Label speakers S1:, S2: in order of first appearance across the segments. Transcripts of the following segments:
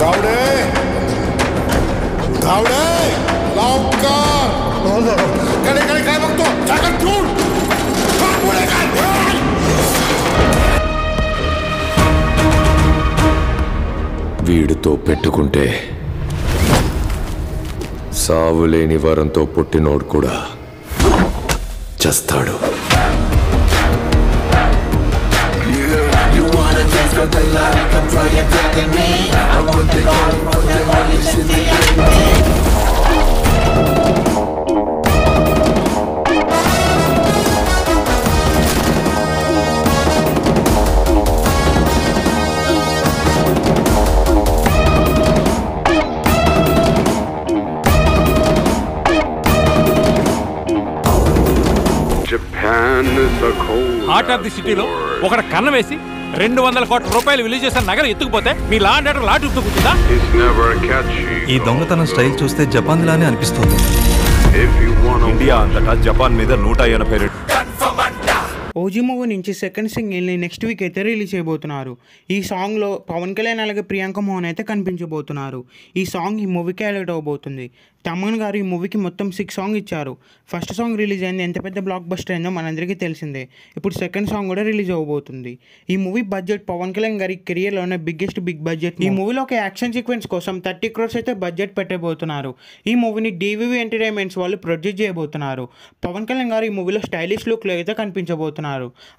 S1: गावडे गावडे लवकर कडे कडे काय बघतो जागर ठेवून पुढे काय వీడితో పెట్టుకుంటే సావులేని వరంతో పుట్టినోడు కూడా చస్తాడు.
S2: హార్ట్ ఆఫ్ ది సిటీలో ఒకటి కన్న వేసి 200 కోట్ల రూపాయలు విలువ చేసిన నగరం ఎత్తుకుపోతే మీ లా అండ్ ఆర్డర్ లాట్ ఎత్తుకుంటుందా?
S3: ఈ దొంగతనం స్టైల్ చూస్తే జపాన్ లానే అనిపిస్తుంది.
S4: ఇండియా అంతటా జపాన్ మీద 182.
S5: ఓజీ మూవీ నుంచి సెకండ్ సింగిల్ని నెక్స్ట్ వీక్ అయితే రిలీజ్ చేయబోతున్నారు. ఈ సాంగ్లో పవన్ కళ్యాణ్ అలాగే ప్రియాంక మోహన్ అయితే కనిపించబోతున్నారు. ఈ సాంగ్ ఈ మూవీకి హైలైట్ అవబోతుంది. తమన్ గారు ఈ మూవీకి మొత్తం 6 సాంగ్ ఇచ్చారు. ఫస్ట్ సాంగ్ రిలీజ్ అయింది, ఎంత పెద్ద బ్లాక్ బస్టర్ అయిందో మనందరికీ తెలిసిందే. ఇప్పుడు సెకండ్ సాంగ్ కూడా రిలీజ్ అవ్వబోతుంది. ఈ మూవీ బడ్జెట్ పవన్ కళ్యాణ్ గారి కెరియర్లోనే బిగ్ బడ్జెట్. ఈ మూవీలో ఒక యాక్షన్ సీక్వెన్స్ కోసం 30 crores అయితే బడ్జెట్ పెట్టబోతున్నారు. ఈ మూవీని డివివి ఎంటర్టైన్మెంట్స్ వాళ్ళు ప్రొడ్యూస్ చేయబోతున్నారు. పవన్ కళ్యాణ్ గారు ఈ మూవీలో స్టైలిష్ లుక్లో అయితే కనిపించబోతున్నారు.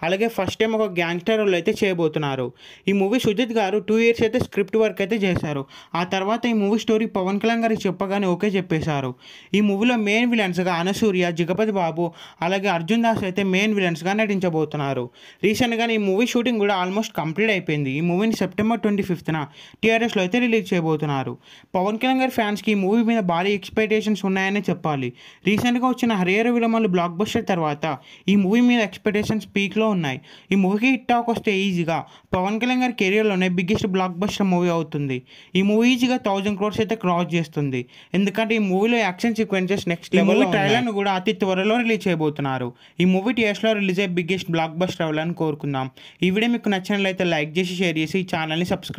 S5: అలాగే ఫస్ట్ టైం ఒక గ్యాంగ్స్టర్ రోల్ అయితే చేయబోతున్నారు. ఈ మూవీ సుజిత్ గారు 2 years అయితే స్క్రిప్ట్ వర్క్ అయితే చేశారు. ఆ తర్వాత ఈ మూవీ స్టోరీ పవన్ కళ్యాణ్ గారికి చెప్పగానే ఓకే చెప్పేశారు. ఈ మూవీలో మెయిన్ విలన్స్గా అనసూర్య, జగపతి బాబు అలాగే అర్జున్ దాస్ అయితే మెయిన్ విలన్స్గా నటించబోతున్నారు. రీసెంట్గా ఈ మూవీ షూటింగ్ కూడా ఆల్మోస్ట్ కంప్లీట్ అయిపోయింది. ఈ మూవీని September 25th TRSలో అయితే రిలీజ్ చేయబోతున్నారు. పవన్ కళ్యాణ్ గారి ఫ్యాన్స్కి ఈ మూవీ మీద భారీ ఎక్స్పెక్టేషన్స్ ఉన్నాయనే చెప్పాలి. రీసెంట్గా వచ్చిన హరిహర విలమలు బ్లాక్ బస్టర్ తర్వాత ఈ మూవీ మీద ఎక్స్పెక్టేషన్స్ పీక్లో ఉన్నాయి. ఈ మూవీకి హిట్ టాక్ వస్తే ఈజీగా పవన్ కళ్యాణ్ గారి కెరియర్లోనే బిగ్గెస్ట్ బ్లాక్ బస్టర్ మూవీ అవుతుంది. ఈ మూవీ ఈజీగా 1000 crores అయితే క్రాస్ చేస్తుంది. ఎందుకంటే ఈ మూవీలో యాక్షన్ సీక్వెన్సెస్ నెక్స్ట్ లెవెల్. ట్రైలర్ను కూడా అతి త్వరలో రిలీజ్ చేయబోతున్నారు. ఈ మూవీ థియేటర్స్లో రిలీజ్ అయ్యే బిగ్గెస్ట్ బ్లాక్ బస్టర్ అవ్వాలని కోరుకుందాం. ఈ వీడియో మీకు నచ్చినట్లయితే లైక్ చేసి షేర్ చేసి ఈ ఛానల్ని సబ్స్క్రైబ్